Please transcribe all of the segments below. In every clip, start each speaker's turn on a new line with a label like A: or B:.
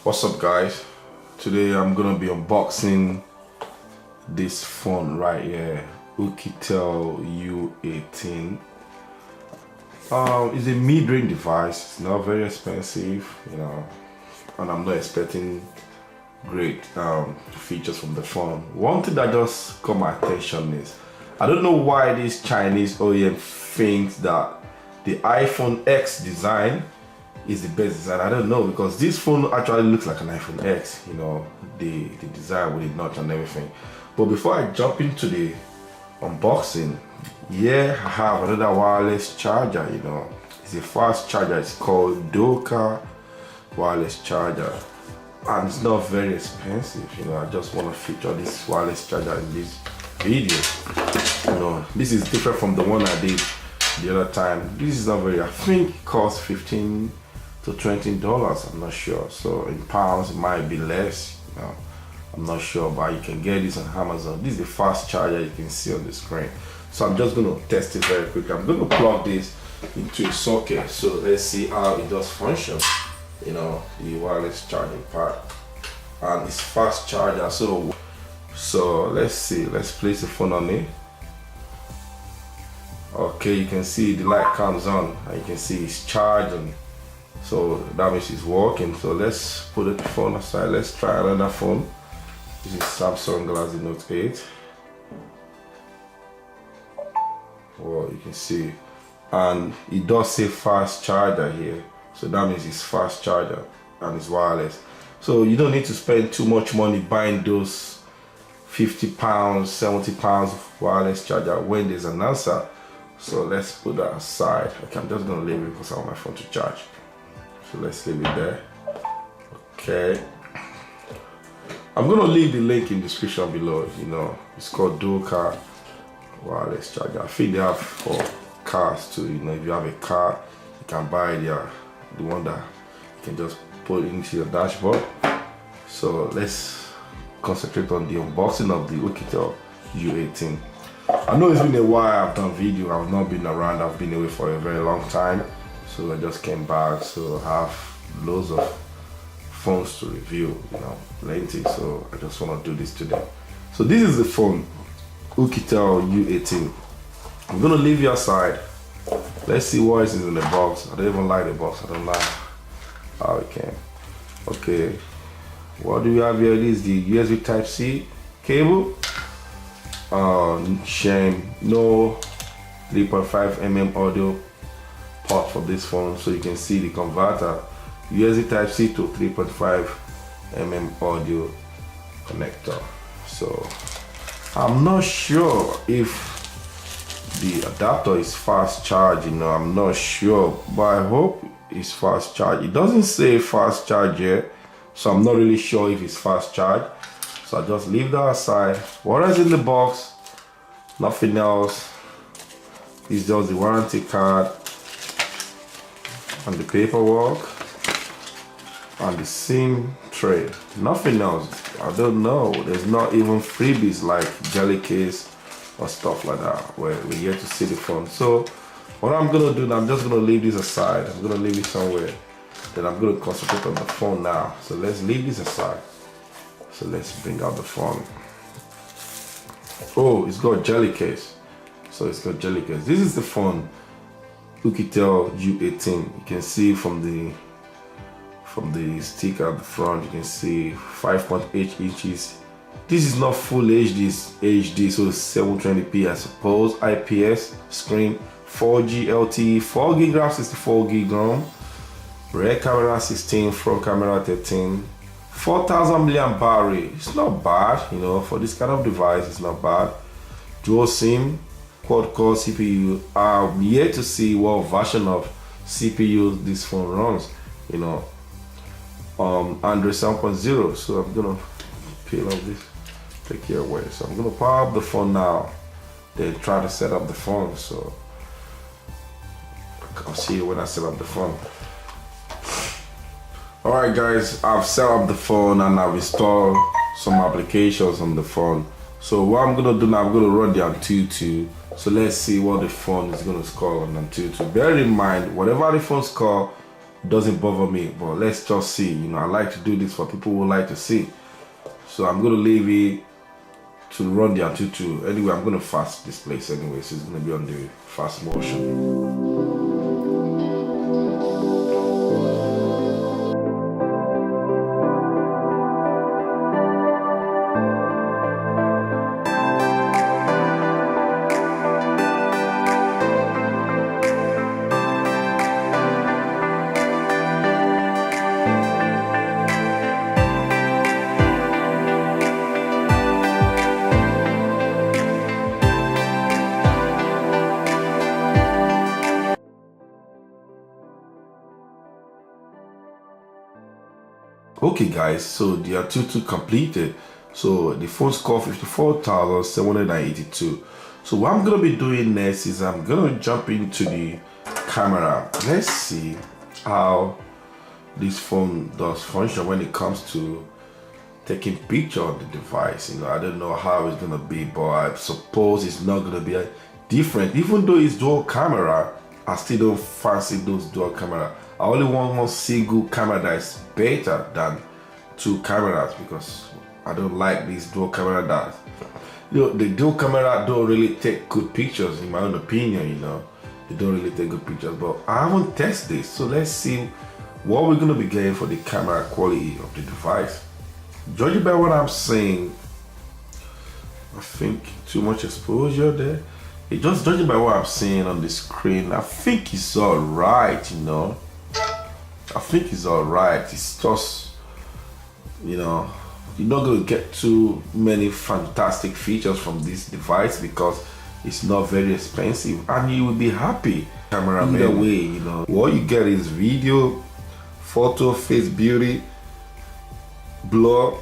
A: What's up guys? Today I'm gonna be unboxing this phone right here, OUKITEL U18. It's a mid-range device. It's not very expensive, you know, and I'm not expecting great features from the phone. One thing that just caught my attention is I don't know why this Chinese OEM thinks that the iPhone X design is the best design. I don't know, because this phone actually looks like an iPhone X, you know, the design with the notch and everything. But before I jump into the unboxing, here I have another wireless charger, you know. It's a fast charger. It's called Doka wireless charger, and it's not very expensive, you know. I just want to feature this wireless charger in this video. You know, this is different from the one I did the other time. This is not very, I think it costs $15 to $20, I'm not sure. So in pounds it might be less, you know, I'm not sure, but you can get this on Amazon. This is the fast charger you can see on the screen. So I'm just going to test it very quickly. I'm going to plug this into a socket, so let's see how it does function, you know, the wireless charging part. And it's fast charger, so let's see, let's place the phone on it. Okay, you can see the light comes on and you can see it's charging, so that means it's working. So let's put the phone aside. Let's try another phone. This is Samsung Galaxy Note 8. Well, you can see, and it does say fast charger here, so that means it's fast charger and it's wireless. So you don't need to spend too much money buying those £50, £70 wireless charger when there's an answer. So let's put that aside. Okay, I'm just gonna leave it because I want my phone to charge. So let's leave it there. Okay. I'm gonna leave the link in the description below. You know, it's called Doka wireless charger. I think they have for cars too. You know, if you have a car, you can buy the one that you can just put into your dashboard. So let's concentrate on the unboxing of the OUKITEL U18. I know it's been a while I've done video. I've not been around. I've been away for a very long time. So I just came back. So I have loads of phones to review, you know, plenty. So I just want to do this today. So this is the phone, OUKITEL U18. I'm gonna leave you aside. Let's see what is in the box. I don't even like the box. I don't like how it came. Okay, what do we have here? This is the USB Type-C cable. Shame, no 3.5mm audio port for this phone, so you can see the converter, USB Type-C to 3.5mm audio connector. So I'm not sure if the adapter is fast charging, you know, I'm not sure, but I hope it's fast charge. It doesn't say fast charge yet, so I'm not really sure if it's fast charge. So I just leave that aside. What is in the box? Nothing else. It's just the warranty card and the paperwork and the SIM tray. Nothing else. I don't know. There's not even freebies like jelly case or stuff like that where we're here to see the phone. So what I'm gonna do now, I'm just gonna leave this aside. I'm gonna leave it somewhere. Then I'm gonna concentrate on the phone now. So let's leave this aside. So let's bring out the phone. Oh, it's got jelly case. So it's got jelly case. This is the phone, OUKITEL U18. You can see from the sticker at the front, you can see 5.8 inches. This is not full HD, it's HD, so it's 720p I suppose. IPS screen, 4G LTE, 4GB RAM, 64GB ROM. Rear camera 16, front camera 13. 4000 milliamp battery. It's not bad, you know, for this kind of device. It's not bad. Dual SIM, quad-core CPU. I'm yet to see what version of CPU this phone runs, you know. Android 7.0. So I'm gonna peel off this, take it away. So I'm gonna power up the phone now, then try to set up the phone. So I'll see you when I set up the phone. Alright guys, I've set up the phone and I've installed some applications on the phone. So what I'm gonna do now, I'm gonna run the AnTuTu. So let's see what the phone is gonna score on AnTuTu. Bear in mind, whatever the phone score it doesn't bother me. But let's just see. You know, I like to do this for people who like to see. So I'm gonna leave it to run the Antutu. Anyway, I'm gonna fast this place anyway, so it's gonna be on the fast motion. Okay guys, so the Antutu completed. So the phone score 54,782. So what I'm gonna be doing next is I'm gonna jump into the camera. Let's see how this phone does function when it comes to taking picture of the device. You know, I don't know how it's gonna be, but I suppose it's not gonna be different. Even though it's dual camera, I still don't fancy those dual camera. I only want one single camera that is better than two cameras, because I don't like these dual camera that, you know, the dual camera don't really take good pictures in my own opinion. You know, they don't really take good pictures. But I haven't tested this, so let's see what we're gonna be getting for the camera quality of the device. Judging by what I'm saying, I think too much exposure there. Just judging by what I'm seeing on the screen, I think it's all right. You know, I think it's all right. It's just, you know, you're not going to get too many fantastic features from this device because it's not very expensive, and you will be happy. Cameraman, either way, you know, what you get is video, photo, face beauty, blur.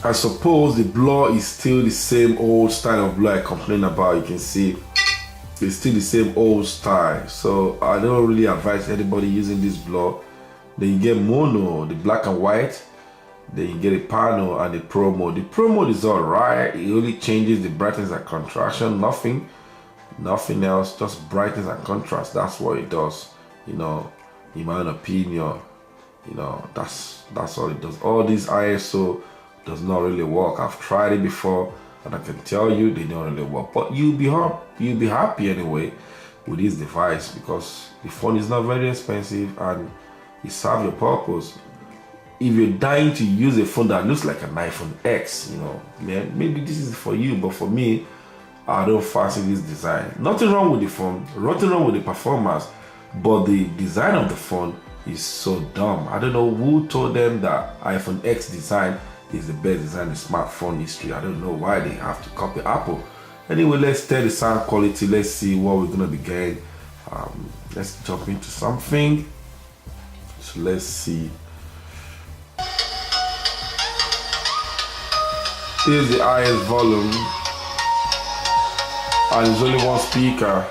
A: I suppose the blur is still the same old style of blur I complain about. You can see it's still the same old style, so I don't really advise anybody using this blur. Then you get mono, the black and white. Then you get a pano and the pro mode. The pro mode is all right. It only changes the brightness and contraction, nothing else, just brightness and contrast. That's what it does, you know, in my own opinion. You know, that's all it does. All these ISO does not really work. I've tried it before, and I can tell you they don't really work. But you'll be happy anyway with this device, because the phone is not very expensive and it serves your purpose. If you're dying to use a phone that looks like an iPhone X, you know, man, maybe this is for you. But for me, I don't fancy this design. Nothing wrong with the phone, nothing wrong with the performance, but the design of the phone is so dumb. I don't know who told them that iPhone X design is the best design in smartphone history. I don't know why they have to copy Apple. Anyway, let's test the sound quality. Let's see what we're gonna be getting. Let's jump into something. So let's see. Here's the highest volume, and there's only one speaker.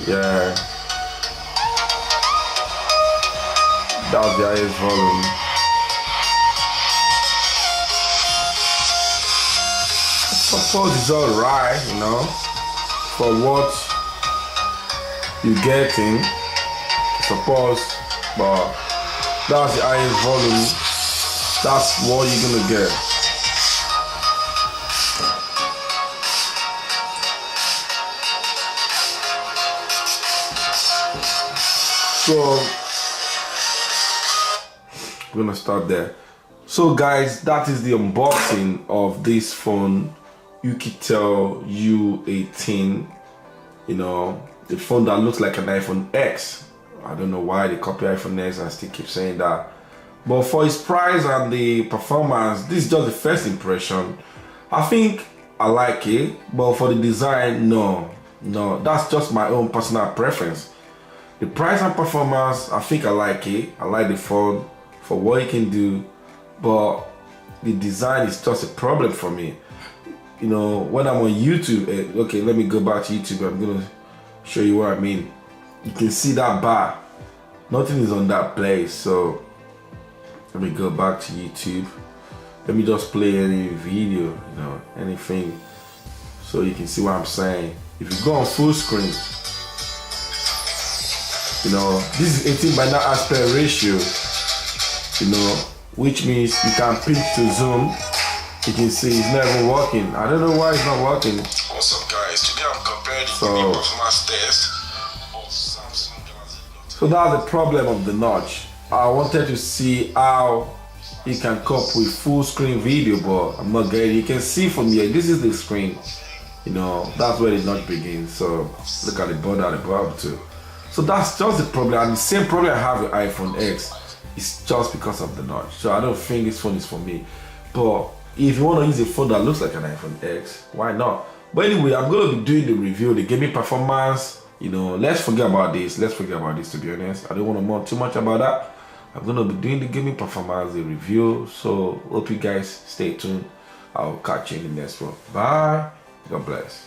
A: Yeah, that's the highest volume. I suppose it's alright, you know, for what you're getting, I suppose, but that's the highest volume. That's what you're gonna get. So we're gonna start there. So guys, that is the unboxing of this phone, OUKITEL U18. You know, the phone that looks like an iPhone X. I don't know why they copy iPhone X and still keep saying that. But for its price and the performance, this is just the first impression. I think I like it, but for the design, no, that's just my own personal preference. The price and performance, I think I like it. I like the phone for what it can do, but the design is just a problem for me. You know, when I'm on YouTube, okay, let me go back to YouTube. I'm gonna show you what I mean. You can see that bar. Nothing is on that place, so let me go back to YouTube. Let me just play any video, you know, anything, so you can see what I'm saying. If you go on full screen, You know, this is 18:9 aspect ratio, you know, which means you can pitch to zoom. You can see it's not even working. I don't know why it's not working.
B: What's up, guys? Today I'm comparing the performance test of Samsung Galaxy Note.
A: So that's the problem of the notch. I wanted to see how it can cope with full screen video, but I'm not getting it. You can see from here, this is the screen. You know, that's where the notch begins. So look at the border at the bottom too. So that's just the problem, and the same problem I have with iPhone X is just because of the notch. So I don't think this phone is for me. But if you want to use a phone that looks like an iPhone X, why not? But anyway, I'm going to be doing the review, the gaming performance. You know, let's forget about this. Let's forget about this, to be honest. I don't want to know too much about that. I'm going to be doing the gaming performance, the review. So hope you guys stay tuned. I'll catch you in the next one. Bye. God bless.